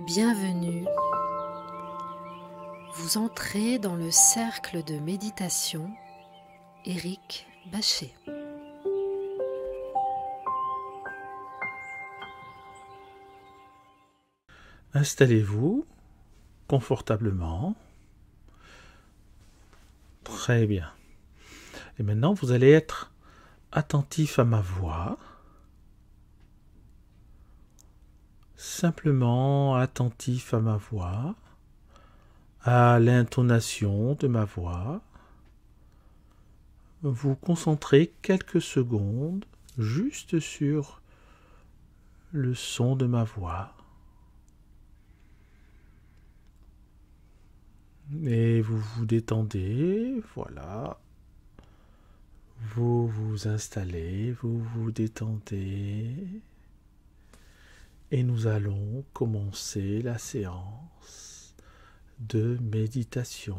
Bienvenue. Vous entrez dans le cercle de méditation Éric Bachet. Installez-vous confortablement. Très bien. Et maintenant, vous allez être attentif à ma voix. Simplement attentif à ma voix, à l'intonation de ma voix. Vous concentrez quelques secondes juste sur le son de ma voix. Et vous vous détendez, voilà. Vous vous installez, vous vous détendez. Et nous allons commencer la séance de méditation.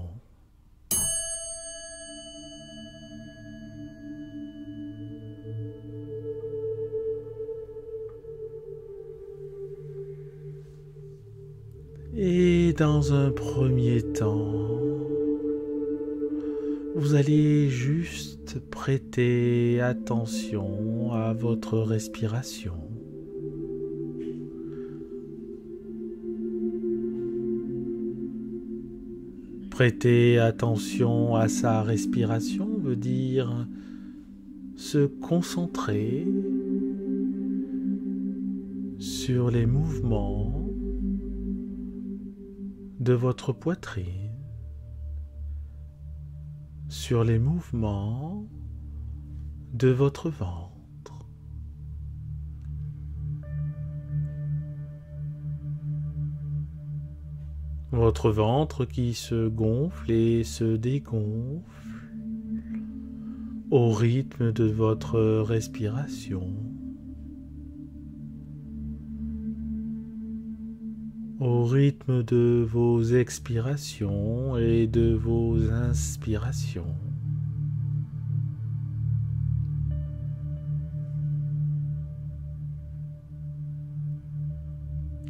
Et dans un premier temps, vous allez juste prêter attention à votre respiration. Prêter attention à sa respiration veut dire se concentrer sur les mouvements de votre poitrine, sur les mouvements de votre ventre. Votre ventre qui se gonfle et se dégonfle au rythme de votre respiration, au rythme de vos expirations et de vos inspirations.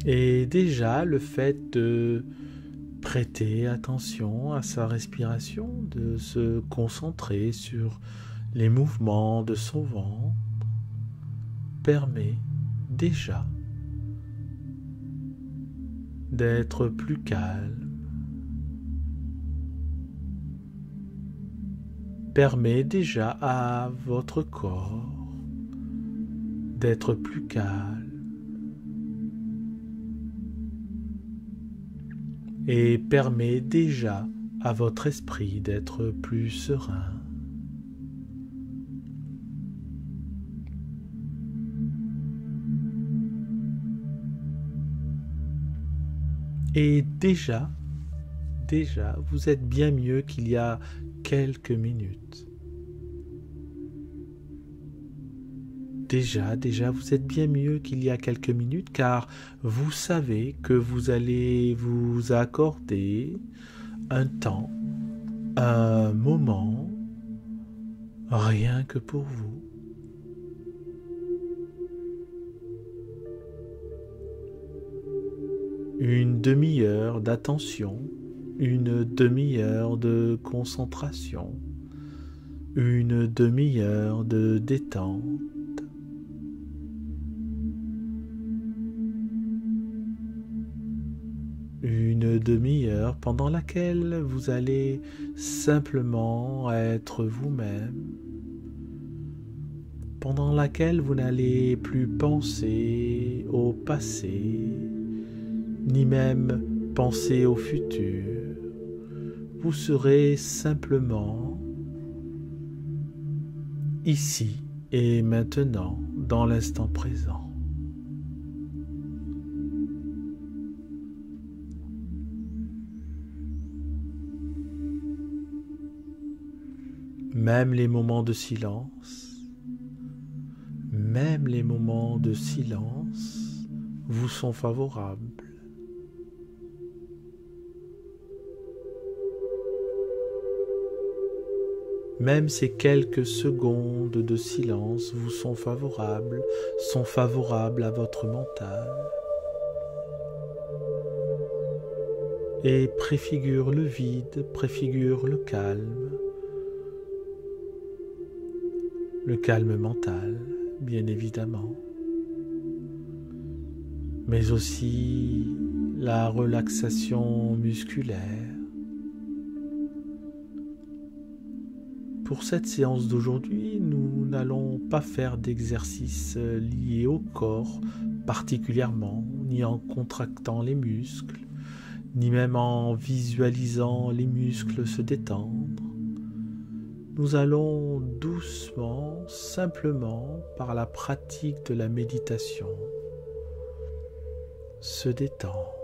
Et déjà, le fait de prêter attention à sa respiration, de se concentrer sur les mouvements de son ventre, permet déjà d'être plus calme, permet déjà à votre corps d'être plus calme et permet déjà à votre esprit d'être plus serein. Et déjà, vous êtes bien mieux qu'il y a quelques minutes. Déjà, vous êtes bien mieux qu'il y a quelques minutes, car vous savez que vous allez vous accorder un temps, un moment, rien que pour vous. Une demi-heure d'attention, une demi-heure de concentration, une demi-heure de détente. Une demi-heure pendant laquelle vous allez simplement être vous-même, pendant laquelle vous n'allez plus penser au passé, ni même penser au futur. Vous serez simplement ici et maintenant, dans l'instant présent. Même les moments de silence, vous sont favorables. Même ces quelques secondes de silence vous sont favorables à votre mental. et préfigure le vide, préfigure le calme mental, bien évidemment, mais aussi la relaxation musculaire. Pour cette séance d'aujourd'hui, nous n'allons pas faire d'exercices liés au corps particulièrement, ni en contractant les muscles, ni même en visualisant les muscles se détendre. Nous allons doucement, simplement, par la pratique de la méditation, se détendre.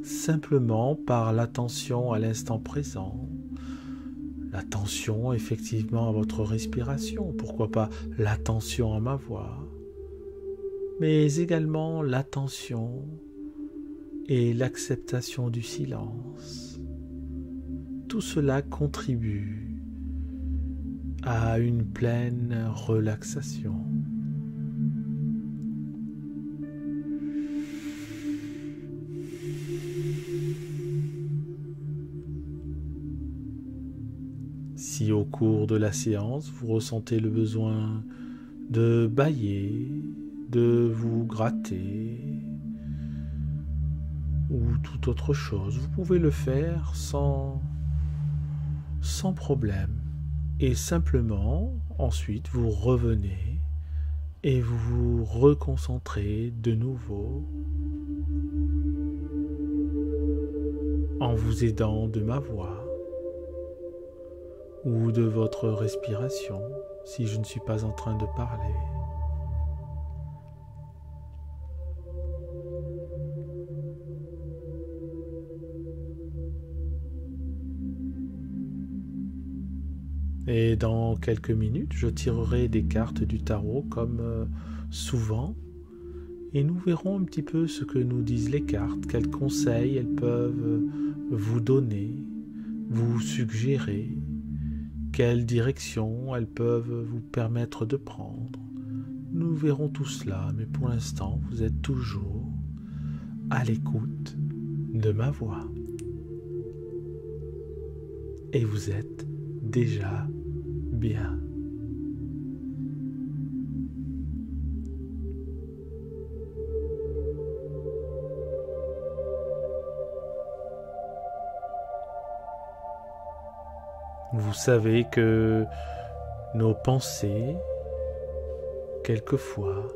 Simplement par l'attention à l'instant présent, l'attention effectivement à votre respiration, pourquoi pas l'attention à ma voix, mais également l'attention et l'acceptation du silence. Tout cela contribue à une pleine relaxation. Si au cours de la séance, vous ressentez le besoin de bâiller, de vous gratter ou toute autre chose, vous pouvez le faire sans problème. Et simplement, ensuite, vous revenez et vous vous reconcentrez de nouveau en vous aidant de ma voix ou de votre respiration, si je ne suis pas en train de parler. Et dans quelques minutes, je tirerai des cartes du tarot comme souvent, et nous verrons un petit peu ce que nous disent les cartes, quels conseils elles peuvent vous donner, vous suggérer, quelle direction elles peuvent vous permettre de prendre. Nous verrons tout cela, mais pour l'instant, vous êtes toujours à l'écoute de ma voix. Et vous êtes déjà bien. Vous savez que nos pensées, quelquefois,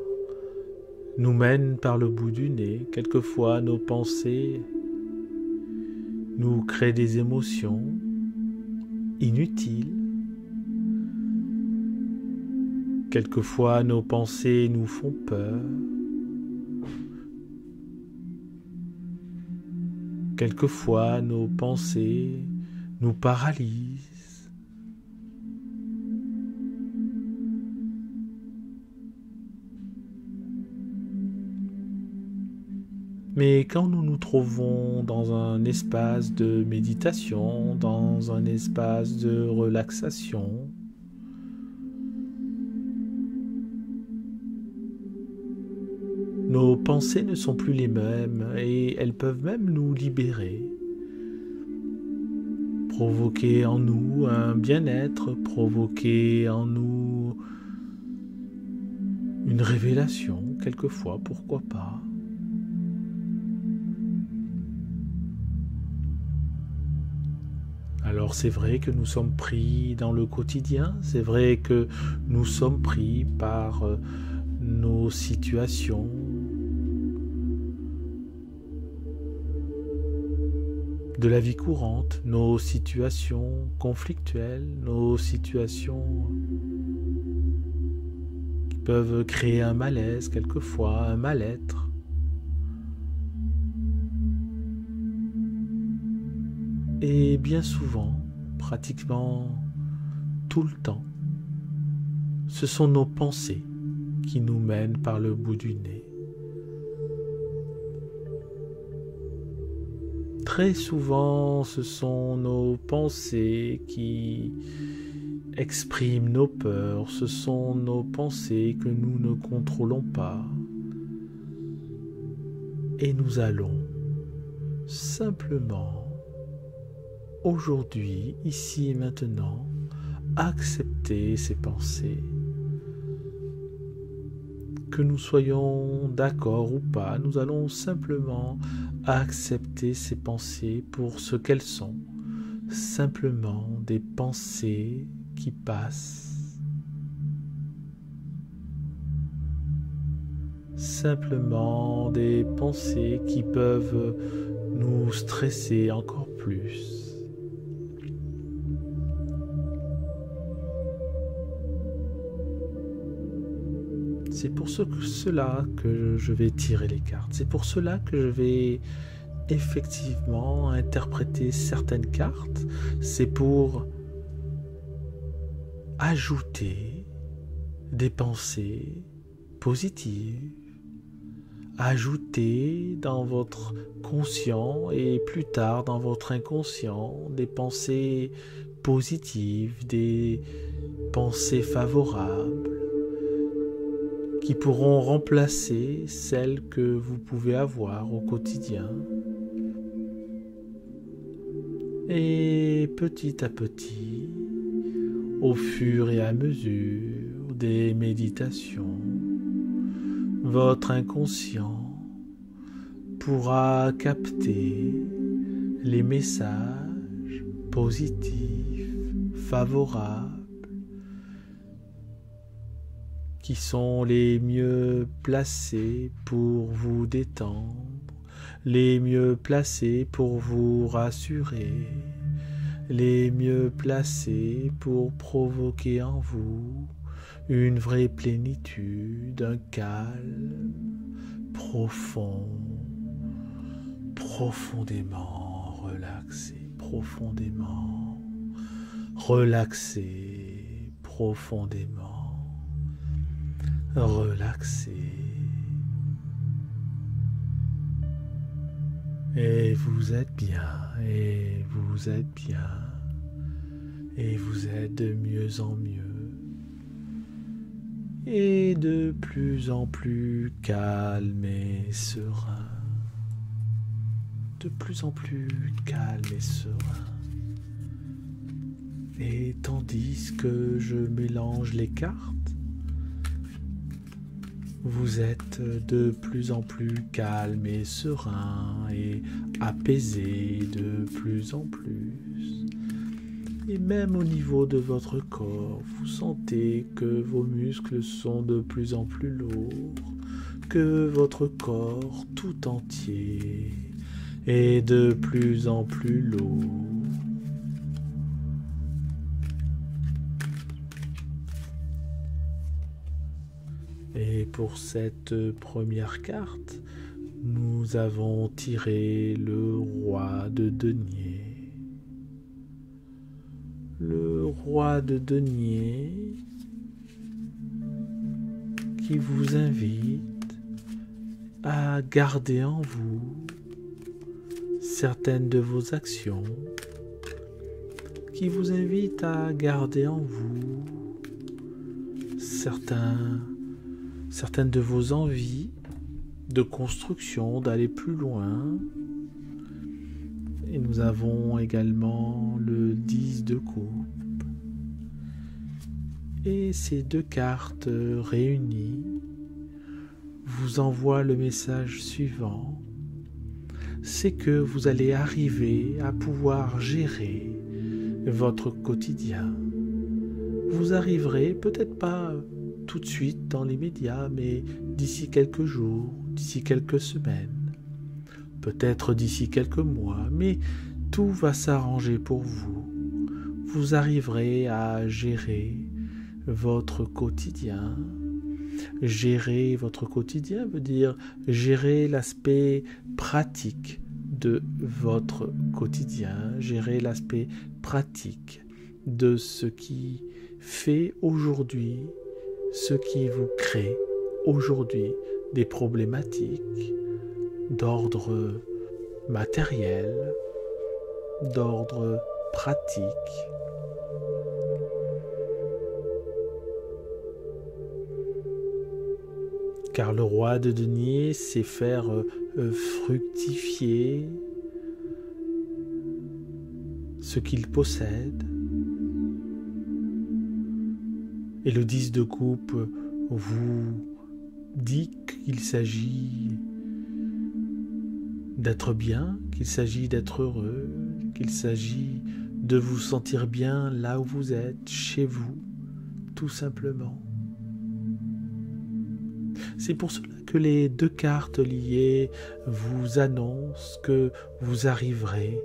nous mènent par le bout du nez. Quelquefois, nos pensées nous créent des émotions inutiles. Quelquefois, nos pensées nous font peur. Quelquefois, nos pensées nous paralysent. Mais quand nous nous trouvons dans un espace de méditation, dans un espace de relaxation, nos pensées ne sont plus les mêmes et elles peuvent même nous libérer, provoquer en nous un bien-être, provoquer en nous une révélation, quelquefois, pourquoi pas. Alors c'est vrai que nous sommes pris dans le quotidien, c'est vrai que nous sommes pris par nos situations de la vie courante, nos situations conflictuelles, nos situations qui peuvent créer un malaise quelquefois, un mal-être. Et bien souvent, pratiquement tout le temps, ce sont nos pensées qui nous mènent par le bout du nez. Très souvent, ce sont nos pensées qui expriment nos peurs, ce sont nos pensées que nous ne contrôlons pas. Et nous allons simplement, aujourd'hui, ici et maintenant, accepter ces pensées. Que nous soyons d'accord ou pas, nous allons simplement accepter ces pensées pour ce qu'elles sont. Simplement des pensées qui passent. Simplement des pensées qui peuvent nous stresser encore plus. C'est pour cela que je vais tirer les cartes. C'est pour cela que je vais effectivement interpréter certaines cartes. C'est pour ajouter des pensées positives, ajouter dans votre conscient et plus tard dans votre inconscient des pensées positives, des pensées favorables qui pourront remplacer celles que vous pouvez avoir au quotidien. Et petit à petit, au fur et à mesure des méditations, votre inconscient pourra capter les messages positifs, favorables, qui sont les mieux placés pour vous détendre, les mieux placés pour vous rassurer, les mieux placés pour provoquer en vous une vraie plénitude, un calme profond, profondément relaxé, profondément relaxé, profondément relaxé. Et vous êtes bien, et vous êtes bien, et vous êtes de mieux en mieux, et de plus en plus calme et serein, de plus en plus calme et serein. Et tandis que je mélange les cartes, vous êtes de plus en plus calme et serein et apaisé de plus en plus. Et même au niveau de votre corps, vous sentez que vos muscles sont de plus en plus lourds, que votre corps tout entier est de plus en plus lourd. Et pour cette première carte, nous avons tiré le roi de denier. Le roi de denier qui vous invite à garder en vous certaines de vos actions, qui vous invite à garder en vous certaines de vos envies de construction, d'aller plus loin. Et nous avons également le 10 de coupe. Et ces deux cartes réunies vous envoient le message suivant. C'est que vous allez arriver à pouvoir gérer votre quotidien. Vous arriverez peut-être pas tout de suite dans l'immédiat, mais d'ici quelques jours, d'ici quelques semaines, peut-être d'ici quelques mois, mais tout va s'arranger pour vous. Vous arriverez à gérer votre quotidien. Gérer votre quotidien veut dire gérer l'aspect pratique de votre quotidien, gérer l'aspect pratique de ce qui fait aujourd'hui, ce qui vous crée aujourd'hui des problématiques d'ordre matériel, d'ordre pratique. Car le roi de denier sait faire fructifier ce qu'il possède. Et le 10 de coupe vous dit qu'il s'agit d'être bien, qu'il s'agit d'être heureux, qu'il s'agit de vous sentir bien là où vous êtes, chez vous, tout simplement. C'est pour cela que les 2 cartes liées vous annoncent que vous arriverez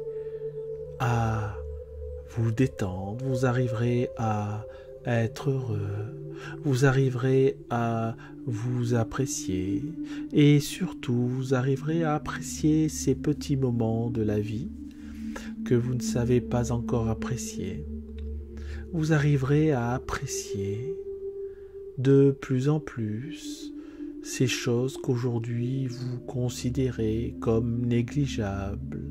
à vous détendre, vous arriverez à être heureux, vous arriverez à vous apprécier et surtout vous arriverez à apprécier ces petits moments de la vie que vous ne savez pas encore apprécier. Vous arriverez à apprécier de plus en plus ces choses qu'aujourd'hui vous considérez comme négligeables,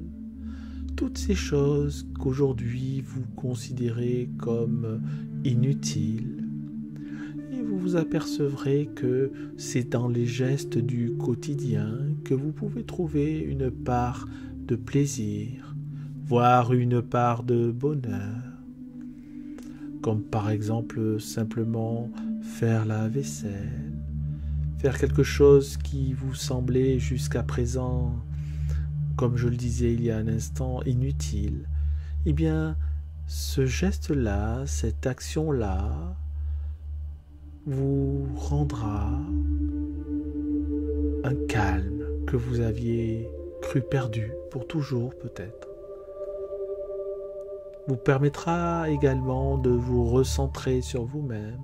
toutes ces choses qu'aujourd'hui vous considérez comme inutiles. Et vous vous apercevrez que c'est dans les gestes du quotidien que vous pouvez trouver une part de plaisir, voire une part de bonheur. Comme par exemple simplement faire la vaisselle, faire quelque chose qui vous semblait jusqu'à présent, comme je le disais il y a un instant, inutile. Eh bien, ce geste-là, cette action-là, vous rendra un calme que vous aviez cru perdu pour toujours peut-être. Vous permettra également de vous recentrer sur vous-même,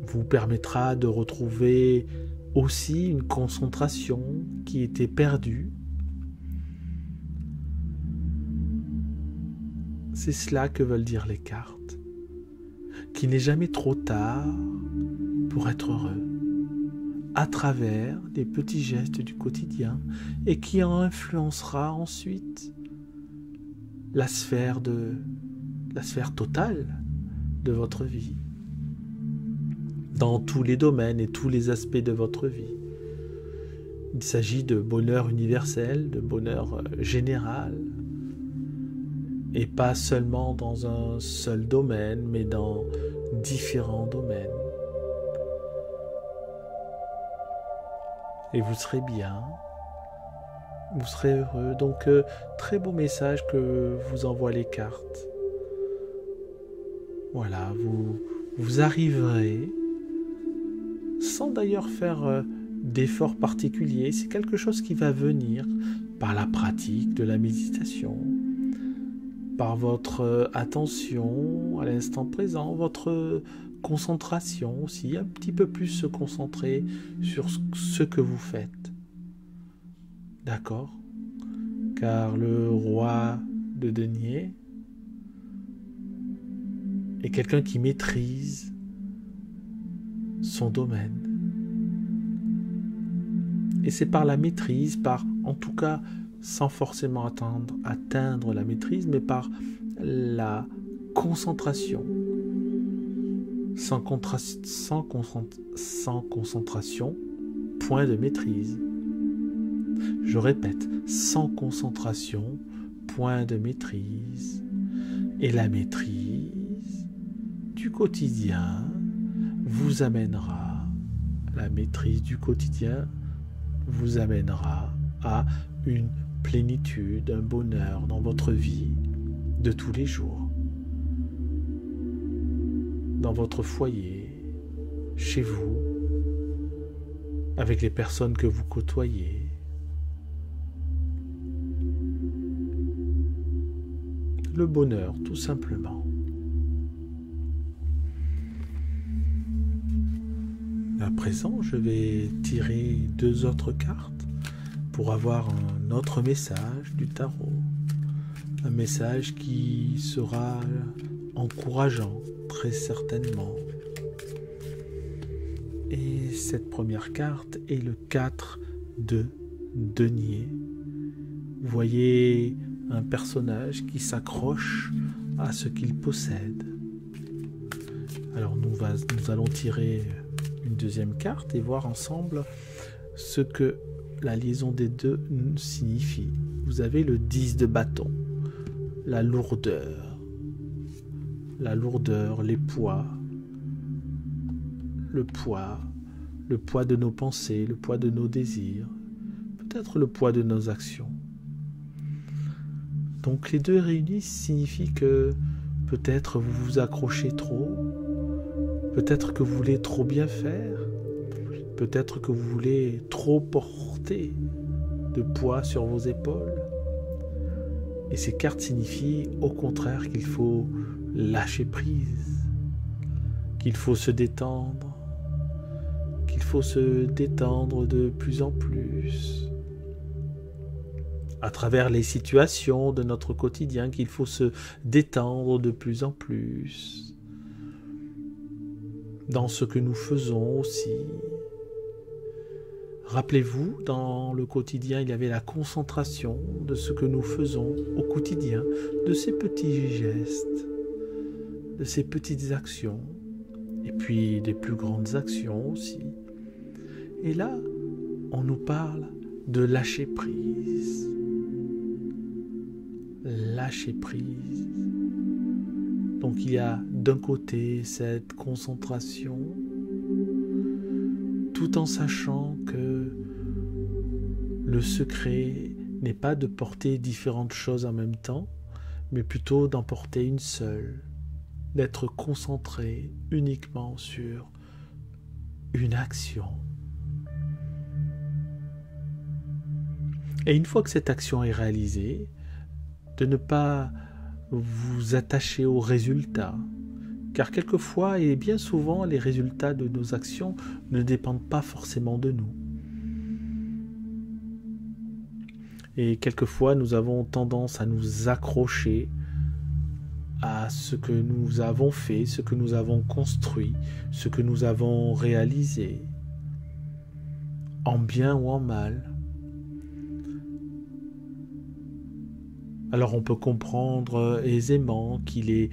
vous permettra de retrouver aussi une concentration qui était perdue. C'est cela que veulent dire les cartes, qu'il n'est jamais trop tard pour être heureux, à travers des petits gestes du quotidien et qui en influencera ensuite la sphère totale de votre vie, dans tous les domaines et tous les aspects de votre vie. Il s'agit de bonheur universel, de bonheur général, et pas seulement dans un seul domaine, mais dans différents domaines. Et vous serez bien, vous serez heureux. Donc, très beau message que vous envoient les cartes. Voilà, vous arriverez, sans d'ailleurs faire d'efforts particuliers, c'est quelque chose qui va venir par la pratique de la méditation, par votre attention à l'instant présent, votre concentration aussi, un petit peu plus se concentrer sur ce que vous faites. D'accord ? Car le roi de denier est quelqu'un qui maîtrise son domaine. Et c'est par la maîtrise, en tout cas sans forcément atteindre la maîtrise, mais par la concentration. Sans concentration, point de maîtrise. Je répète, sans concentration, point de maîtrise. Et la maîtrise du quotidien vous amènera, la maîtrise du quotidien vous amènera à une plénitude, un bonheur dans votre vie de tous les jours, dans votre foyer, chez vous, avec les personnes que vous côtoyez. Le bonheur, tout simplement. À présent, je vais tirer 2 autres cartes pour avoir un autre message du tarot. Un message qui sera encourageant, très certainement. Et cette première carte est le 4 de denier. Vous voyez un personnage qui s'accroche à ce qu'il possède, Alors nous allons tirer une deuxième carte et voir ensemble ce que la liaison des deux signifie. Vous avez le 10 de bâton, la lourdeur, les poids, le poids de nos pensées, le poids de nos désirs, peut-être le poids de nos actions. Donc les deux réunis signifient que peut-être vous vous accrochez trop, peut-être que vous voulez trop bien faire, peut-être que vous voulez trop porter de poids sur vos épaules. Et ces cartes signifient au contraire qu'il faut lâcher prise, qu'il faut se détendre, de plus en plus. À travers les situations de notre quotidien, qu'il faut se détendre de plus en plus. Dans ce que nous faisons aussi. Rappelez-vous, dans le quotidien, il y avait la concentration de ce que nous faisons au quotidien, de ces petits gestes, de ces petites actions, et puis des plus grandes actions aussi. Et là, on nous parle de lâcher prise. Lâcher prise. Donc il y a d'un côté cette concentration, tout en sachant que le secret n'est pas de porter différentes choses en même temps, mais plutôt d'en porter une seule, d'être concentré uniquement sur une action. Et une fois que cette action est réalisée, de ne pas vous attacher aux résultats, car quelquefois et bien souvent les résultats de nos actions ne dépendent pas forcément de nous. Et quelquefois nous avons tendance à nous accrocher à ce que nous avons fait, ce que nous avons construit, ce que nous avons réalisé, en bien ou en mal. Alors on peut comprendre aisément qu'il est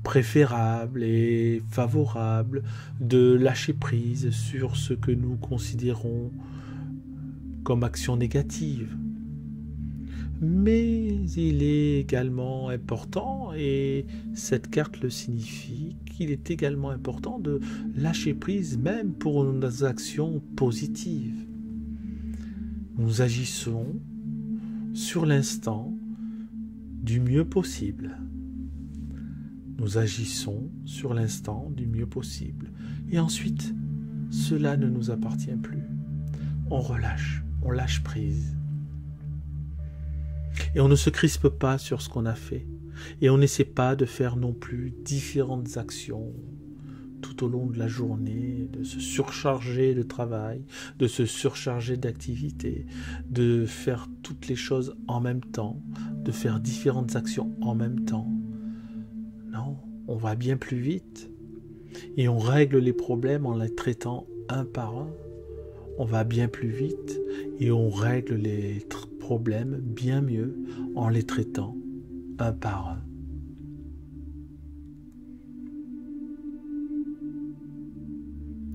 préférable et favorable de lâcher prise sur ce que nous considérons comme action négative. Mais il est également important, et cette carte le signifie, qu'il est également important de lâcher prise même pour nos actions positives. Nous agissons sur l'instant du mieux possible. Nous agissons sur l'instant du mieux possible. Et ensuite, cela ne nous appartient plus. On relâche, on lâche prise. Et on ne se crispe pas sur ce qu'on a fait. Et on n'essaie pas de faire non plus différentes actions tout au long de la journée, de se surcharger de travail, de se surcharger d'activités, de faire toutes les choses en même temps, de faire différentes actions en même temps. Non, on va bien plus vite et on règle les problèmes en les traitant un par un. On va bien plus vite et on règle les problèmes bien mieux en les traitant un par un.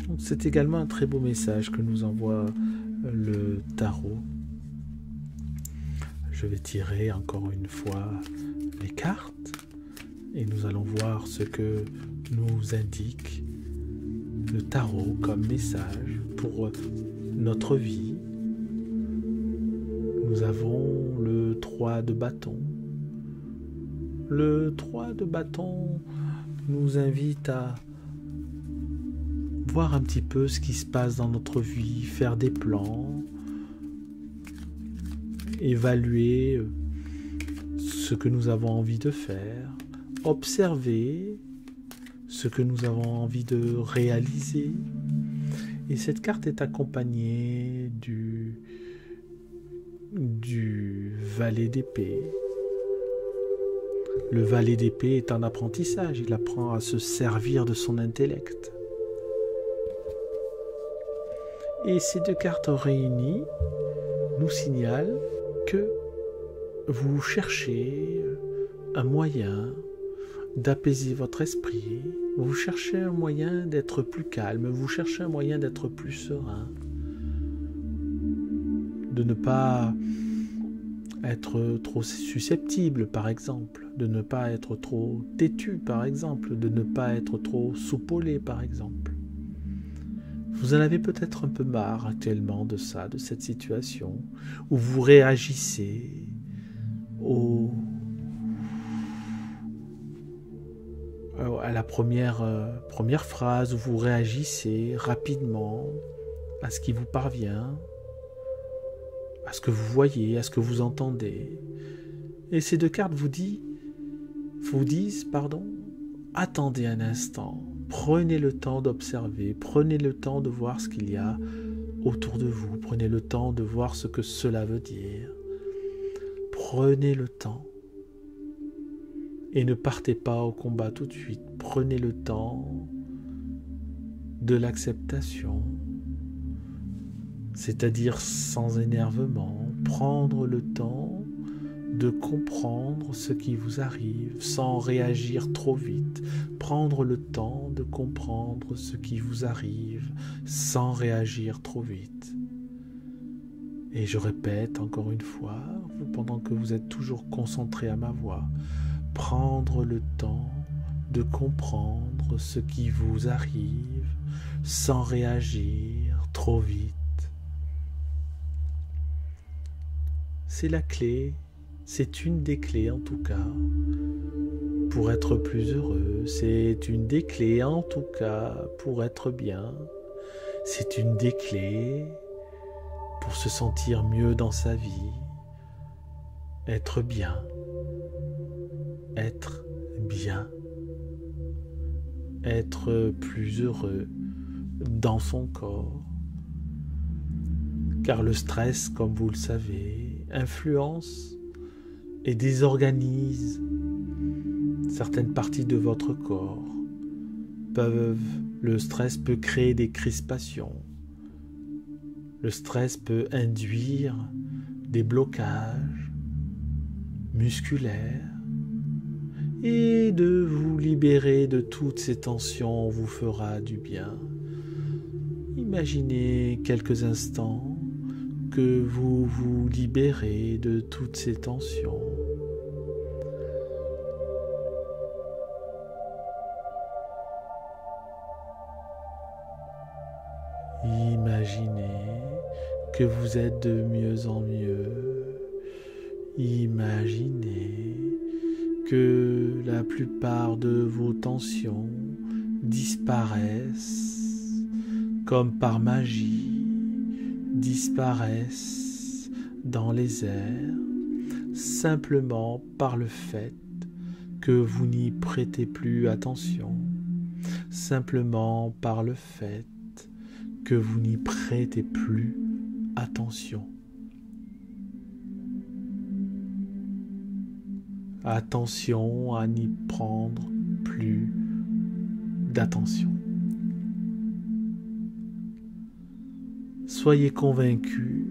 Donc c'est également un très beau message que nous envoie le tarot. Je vais tirer encore une fois les cartes et nous allons voir ce que nous indique le tarot comme message pour notre vie. Nous avons le 3 de bâton. Le 3 de bâton nous invite à voir un petit peu ce qui se passe dans notre vie, faire des plans, évaluer ce que nous avons envie de faire, observer ce que nous avons envie de réaliser. Et cette carte est accompagnée du valet d'épée. Le valet d'épée est un apprentissage, il apprend à se servir de son intellect. Et ces deux cartes réunies nous signalent que vous cherchez un moyen d'apaiser votre esprit, vous cherchez un moyen d'être plus calme, vous cherchez un moyen d'être plus serein, de ne pas être trop susceptible, par exemple, de ne pas être trop têtu, par exemple, de ne pas être trop soupolé, par exemple. Vous en avez peut-être un peu marre actuellement de ça, de cette situation, où vous réagissez à la première phrase, où vous réagissez rapidement à ce qui vous parvient, à ce que vous voyez, à ce que vous entendez. Et ces deux cartes vous disent, attendez un instant, prenez le temps d'observer, prenez le temps de voir ce qu'il y a autour de vous, prenez le temps de voir ce que cela veut dire. Prenez le temps et ne partez pas au combat tout de suite. Prenez le temps de l'acceptation, c'est-à-dire sans énervement, prendre le temps de comprendre ce qui vous arrive sans réagir trop vite, prendre le temps de comprendre ce qui vous arrive sans réagir trop vite. Et je répète encore une fois, pendant que vous êtes toujours concentré à ma voix, prendre le temps de comprendre ce qui vous arrive sans réagir trop vite. C'est la clé, c'est une des clés en tout cas pour être plus heureux, c'est une des clés en tout cas pour être bien, c'est une des clés pour se sentir mieux dans sa vie, être bien, être plus heureux dans son corps. Car le stress, comme vous le savez, influence et désorganise certaines parties de votre corps. Le stress peut créer des crispations. Le stress peut induire des blocages musculaires. Et de vous libérer de toutes ces tensions vous fera du bien. Imaginez quelques instants que vous vous libérez de toutes ces tensions. Imaginez que vous êtes de mieux en mieux. Imaginez que la plupart de vos tensions disparaissent comme par magie, disparaissent dans les airs, simplement par le fait que vous n'y prêtez plus attention, simplement par le fait que vous n'y prêtez plus attention. Attention à n'y prendre plus d'attention. Soyez convaincus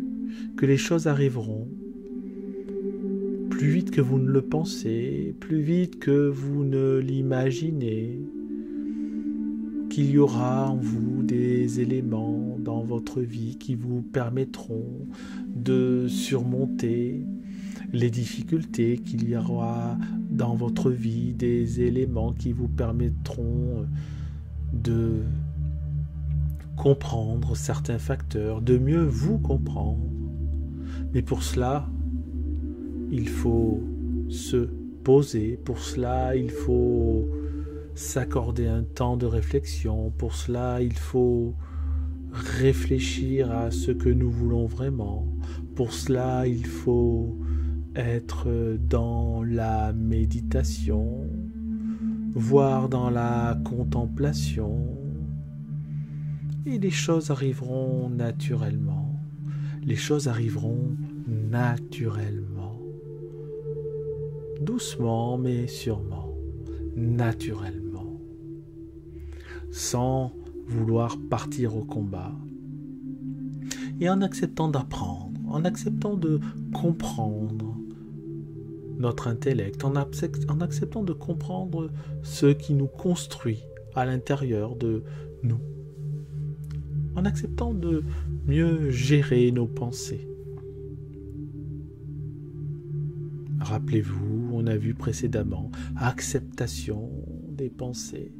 que les choses arriveront plus vite que vous ne le pensez, plus vite que vous ne l'imaginez, qu'il y aura en vous des éléments dans votre vie qui vous permettront de surmonter les difficultés, qu'il y aura dans votre vie des éléments qui vous permettront de comprendre certains facteurs, de mieux vous comprendre. Mais pour cela, il faut se poser, pour cela, il faut s'accorder un temps de réflexion, pour cela, il faut réfléchir à ce que nous voulons vraiment, pour cela, il faut être dans la méditation, voire dans la contemplation, et les choses arriveront naturellement. Les choses arriveront naturellement. Doucement mais sûrement, naturellement. Sans vouloir partir au combat. Et en acceptant d'apprendre, en acceptant de comprendre notre intellect, en acceptant de comprendre ce qui nous construit à l'intérieur de nous, en acceptant de mieux gérer nos pensées. Rappelez-vous, on a vu précédemment, acceptation des pensées,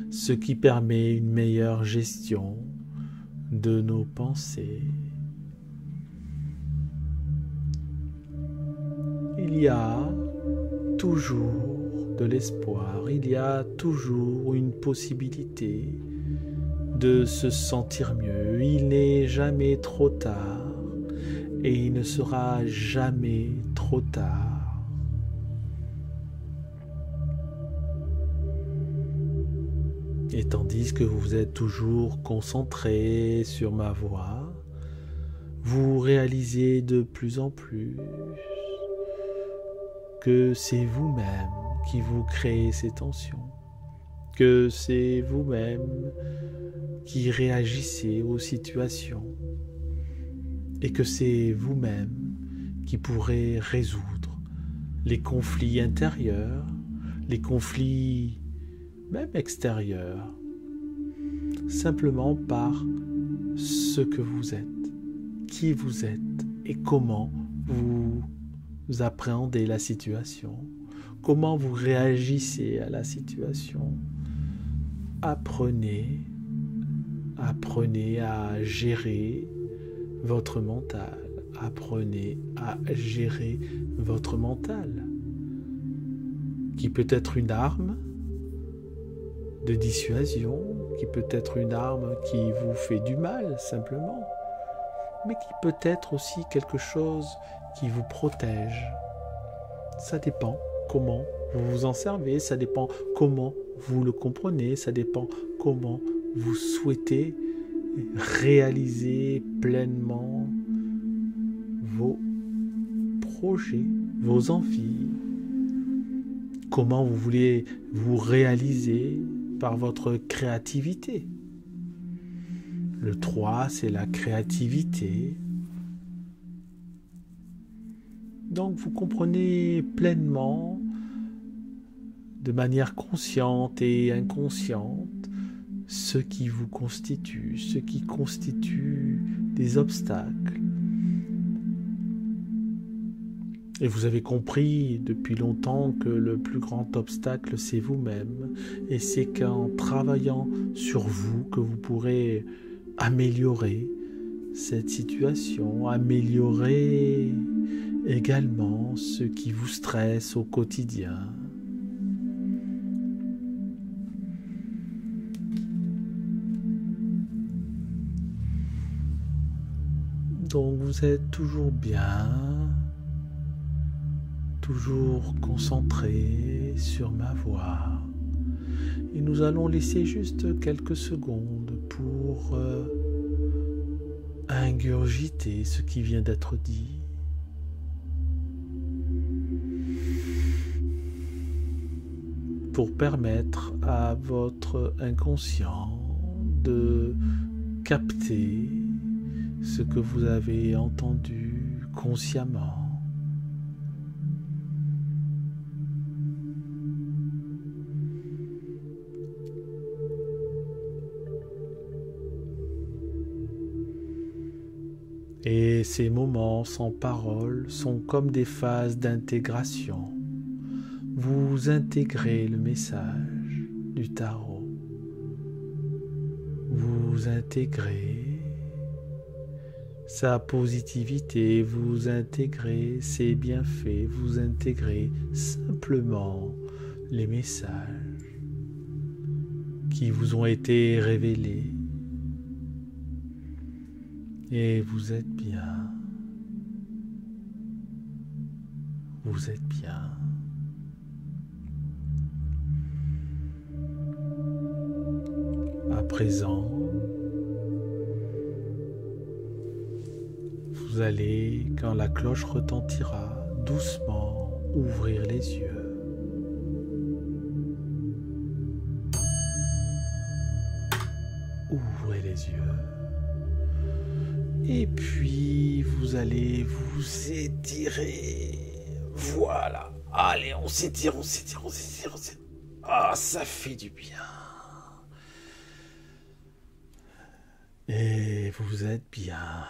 ce qui permet une meilleure gestion de nos pensées. Il y a toujours de l'espoir, il y a toujours une possibilité de se sentir mieux. Il n'est jamais trop tard et il ne sera jamais trop tard. Et tandis que vous êtes toujours concentré sur ma voix, vous réalisez de plus en plus que c'est vous-même qui vous créez ces tensions, que c'est vous-même qui réagissez aux situations et que c'est vous-même qui pourrez résoudre les conflits intérieurs, les conflits même extérieurs, simplement par ce que vous êtes, qui vous êtes et comment vous appréhendez la situation, comment vous réagissez à la situation. Apprenez à gérer votre mental. Apprenez à gérer votre mental, qui peut être une arme de dissuasion, qui peut être une arme qui vous fait du mal simplement, mais qui peut être aussi quelque chose qui vous protège. Ça dépend comment vous vous en servez, ça dépend comment vous le comprenez, ça dépend comment vous souhaitez réaliser pleinement vos projets, vos envies, comment vous voulez vous réaliser par votre créativité. Le 3, c'est la créativité. Donc vous comprenez pleinement, de manière consciente et inconsciente, ce qui vous constitue, ce qui constitue des obstacles. Et vous avez compris depuis longtemps que le plus grand obstacle, c'est vous-même. Et c'est qu'en travaillant sur vous que vous pourrez améliorer cette situation, améliorer également ce qui vous stresse au quotidien. Donc vous êtes toujours bien, toujours concentré sur ma voix. Et nous allons laisser juste quelques secondes pour ingurgiter ce qui vient d'être dit. Pour permettre à votre inconscient de capter ce que vous avez entendu consciemment. Et ces moments sans parole sont comme des phases d'intégration. Vous intégrez le message du tarot. Vous intégrez sa positivité, vous intégrez ses bienfaits, vous intégrez simplement les messages qui vous ont été révélés. Et vous êtes bien. Vous êtes bien. À présent, vous allez, quand la cloche retentira, doucement ouvrir les yeux. Ouvrez les yeux. Et puis, vous allez vous étirer, Voilà. Allez, on s'étire. Ah, ça fait du bien. Et vous êtes bien.